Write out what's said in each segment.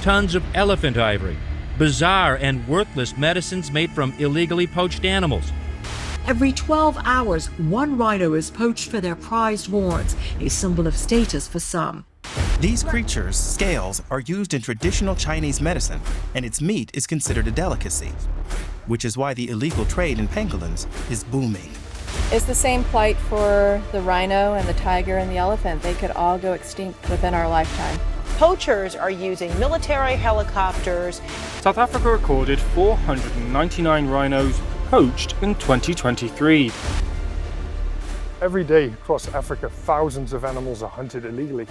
tons of elephant ivory, bizarre and worthless medicines made from illegally poached animals. Every 12 hours, one rhino is poached for their prized horns, a symbol of status for some. These creatures' scales are used in traditional Chinese medicine, and its meat is considered a delicacy, which is why the illegal trade in pangolins is booming. It's the same plight for the rhino and the tiger and the elephant. They could all go extinct within our lifetime. Poachers are using military helicopters. South Africa recorded 499 rhinos poached in 2023. Every day across Africa, thousands of animals are hunted illegally.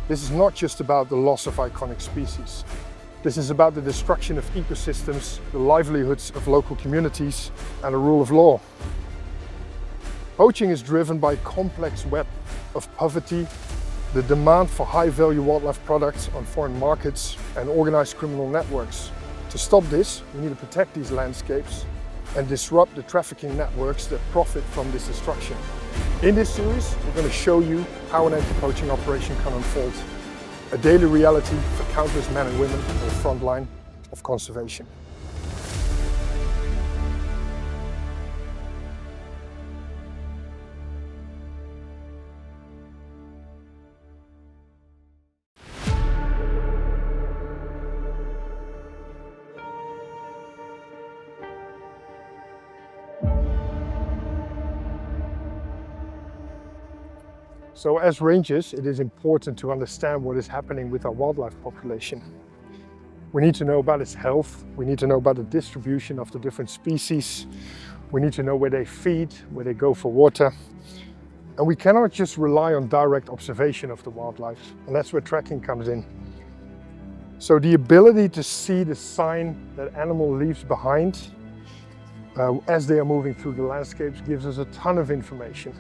This is not just about the loss of iconic species. This is about the destruction of ecosystems, the livelihoods of local communities, and the rule of law. Poaching is driven by a complex web of poverty, the demand for high-value wildlife products on foreign markets, and organized criminal networks. To stop this, we need to protect these landscapes and disrupt the trafficking networks that profit from this destruction. In this series, we're going to show you how an anti-poaching operation can unfold, a daily reality for countless men and women on the front line of conservation. So as rangers, it is important to understand what is happening with our wildlife population. We need to know about its health, we need to know about the distribution of the different species, we need to know where they feed, where they go for water. And we cannot just rely on direct observation of the wildlife, and that's where tracking comes in. So the ability to see the sign that animal leaves behind as they are moving through the landscapes gives us a ton of information.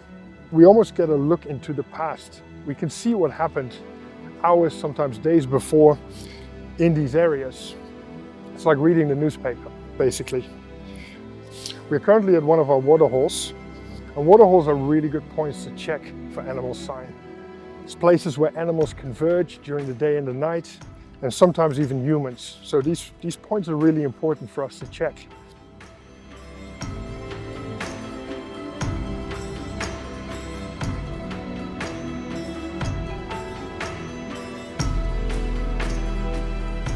We almost get a look into the past. We can see what happened hours, sometimes days before in these areas. It's like reading the newspaper, basically. We're currently at one of our waterholes, and waterholes are really good points to check for animal sign. It's places where animals converge during the day and the night, and sometimes even humans. So these points are really important for us to check.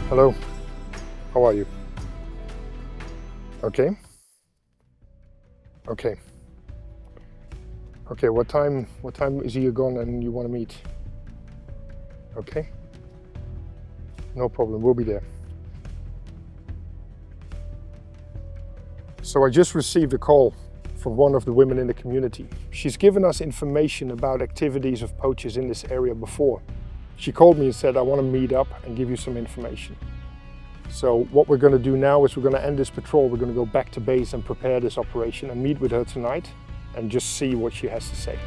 Hello, how are you? Okay. Okay. Okay, what time is he gone and you want to meet? Okay. No problem, we'll be there. So I just received a call from one of the women in the community. She's given us information about activities of poachers in this area before. She called me and said, I want to meet up and give you some information. So what we're going to do now is we're going to end this patrol. We're going to go back to base and prepare this operation and meet with her tonight and just see what she has to say.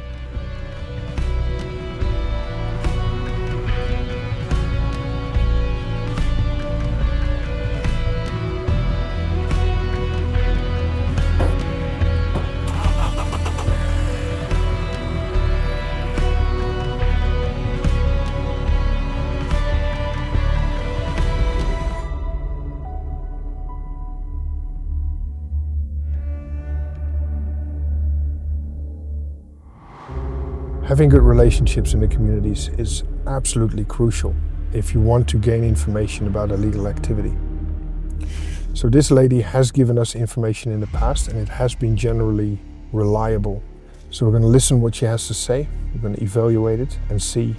Having good relationships in the communities is absolutely crucial if you want to gain information about illegal activity. So this lady has given us information in the past and it has been generally reliable. So we're going to listen what she has to say, we're going to evaluate it and see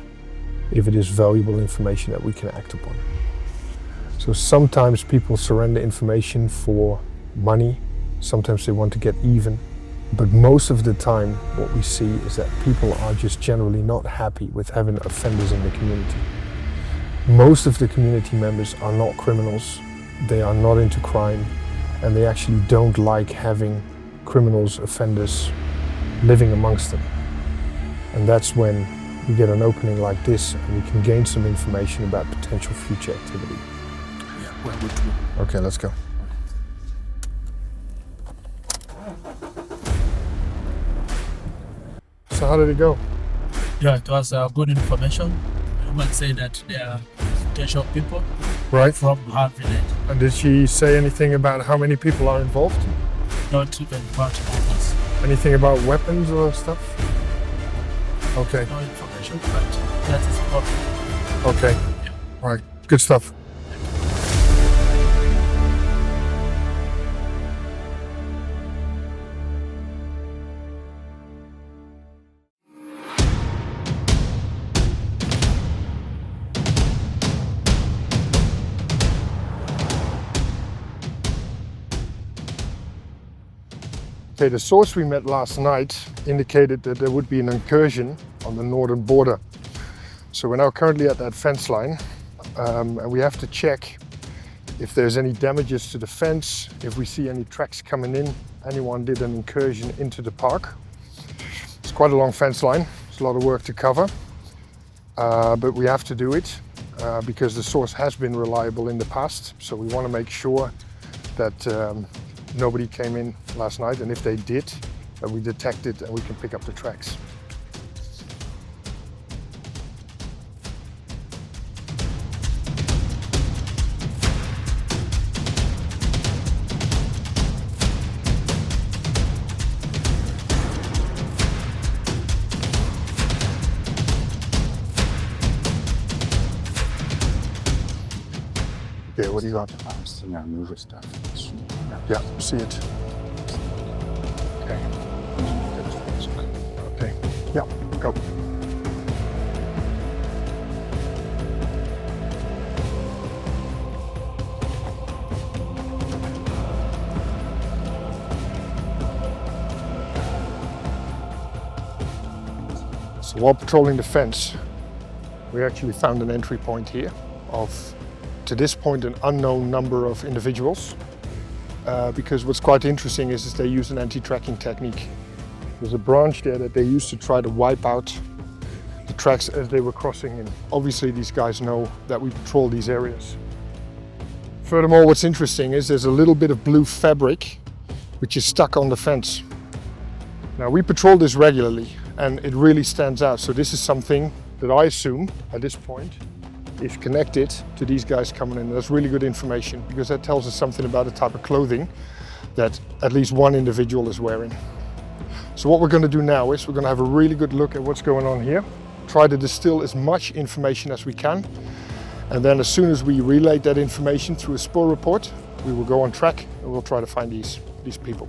if it is valuable information that we can act upon. So sometimes people surrender information for money, sometimes they want to get even. But most of the time, what we see is that people are just generally not happy with having offenders in the community. Most of the community members are not criminals, they are not into crime, and they actually don't like having criminals, offenders living amongst them. And that's when we get an opening like this and we can gain some information about potential future activity. Yeah, we're good to go. Okay, let's go. So how did it go? Yeah, it was good information. I would say that there are potential people Right. from our village. And did she say anything about how many people are involved? Not even part of us. Anything about weapons or stuff? Okay. No information, but that is important. Okay. Right. Good stuff. Okay, the source we met last night indicated that there would be an incursion on the northern border. So we're now currently at that fence line, and we have to check if there's any damages to the fence, if we see any tracks coming in, anyone did an incursion into the park. It's quite a long fence line, it's a lot of work to cover, but we have to do it because the source has been reliable in the past, so we want to make sure that nobody came in last night, and if they did, that we detect it and we can pick up the tracks. Okay, what do you got? I'm seeing unusual stuff. Yeah, see it. Okay. Okay. Yeah, go. So while patrolling the fence, we actually found an entry point here of, to this point, an unknown number of individuals. Because what's quite interesting is they use an anti-tracking technique. There's a branch there that they used to try to wipe out the tracks as they were crossing in. Obviously these guys know that we patrol these areas. Furthermore, what's interesting is there's a little bit of blue fabric which is stuck on the fence. Now we patrol this regularly and it really stands out. So this is something that I assume at this point is connected to these guys coming in. That's really good information because that tells us something about the type of clothing that at least one individual is wearing. So what we're going to do now is we're going to have a really good look at what's going on here, try to distill as much information as we can, and then as soon as we relay that information through a SPO report, we will go on track and we'll try to find these people.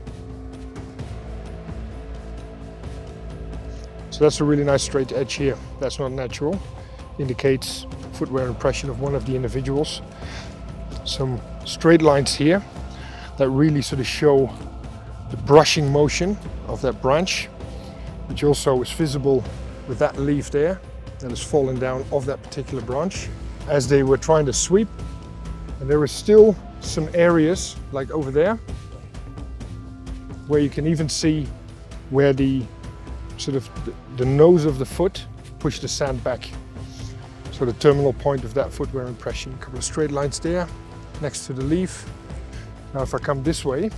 So that's a really nice straight edge here. That's not natural. Indicates footwear impression of one of the individuals. Some straight lines here that really sort of show the brushing motion of that branch, which also is visible with that leaf there that is fallen down off that particular branch as they were trying to sweep. And there are still some areas like over there where you can even see where the sort of the nose of the foot pushed the sand back. So the terminal point of that footwear impression. A couple of straight lines there next to the leaf. Now if I come this way,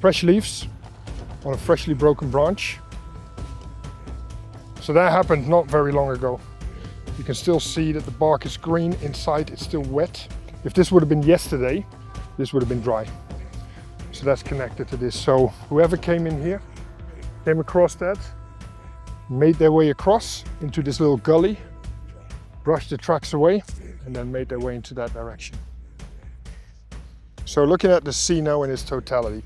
fresh leaves on a freshly broken branch. So that happened not very long ago. You can still see that the bark is green, inside it's still wet. If this would have been yesterday, this would have been dry. So that's connected to this. So whoever came in here, came across that, made their way across into this little gully, brushed the tracks away, and then made their way into that direction. So looking at the scene now in its totality,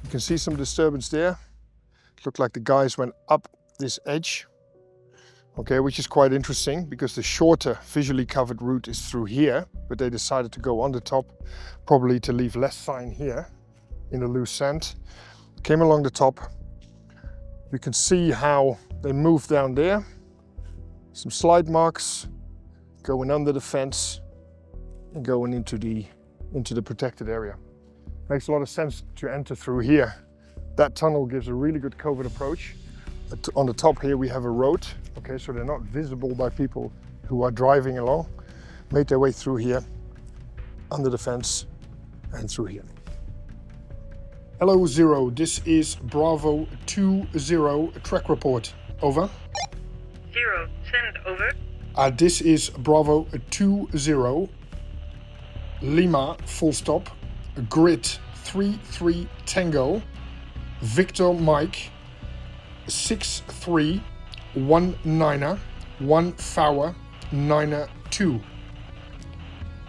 you can see some disturbance there. It looked like the guys went up this edge, okay, which is quite interesting because the shorter visually covered route is through here, but they decided to go on the top, probably to leave less sign here in the loose sand. Came along the top. You can see how they moved down there. Some slide marks going under the fence and going into the protected area. Makes a lot of sense to enter through here. That tunnel gives a really good covert approach. On the top here we have a road, okay, so they're not visible by people who are driving along. Made their way through here, under the fence, and through here. Hello Zero, this is Bravo 20 track report. Over. 0, send over. This is Bravo 20 Lima full stop grid 33 Tango Victor Mike 6319 1 Fower 92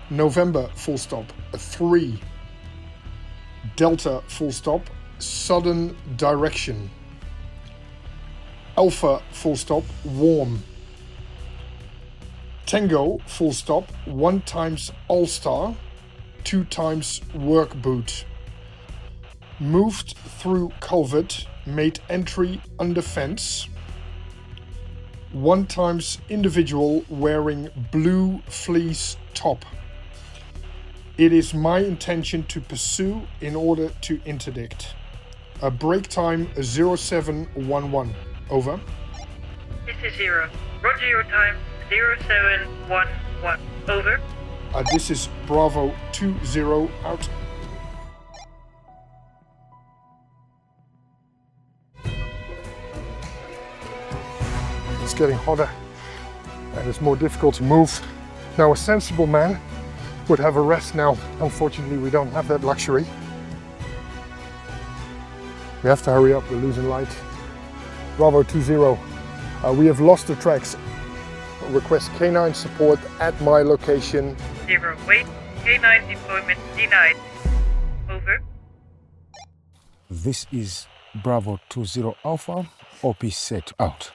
November full stop 3 Delta full stop southern direction Alpha full stop warm Tango full stop 1 times All-Star 2 times work boot moved through culvert made entry under fence 1 times individual wearing blue fleece top. It is my intention to pursue in order to interdict. A break time 0711. Over. This is 0. Roger your time 0711. Over. This is Bravo 20 out. It's getting hotter and it's more difficult to move. Now a sensible man would have a rest now. Unfortunately, we don't have that luxury. We have to hurry up, we're losing light. Bravo 20, we have lost the tracks. Request K9 support at my location. 0, wait. K9 deployment denied. Over. This is Bravo 20 Alpha, OP set out.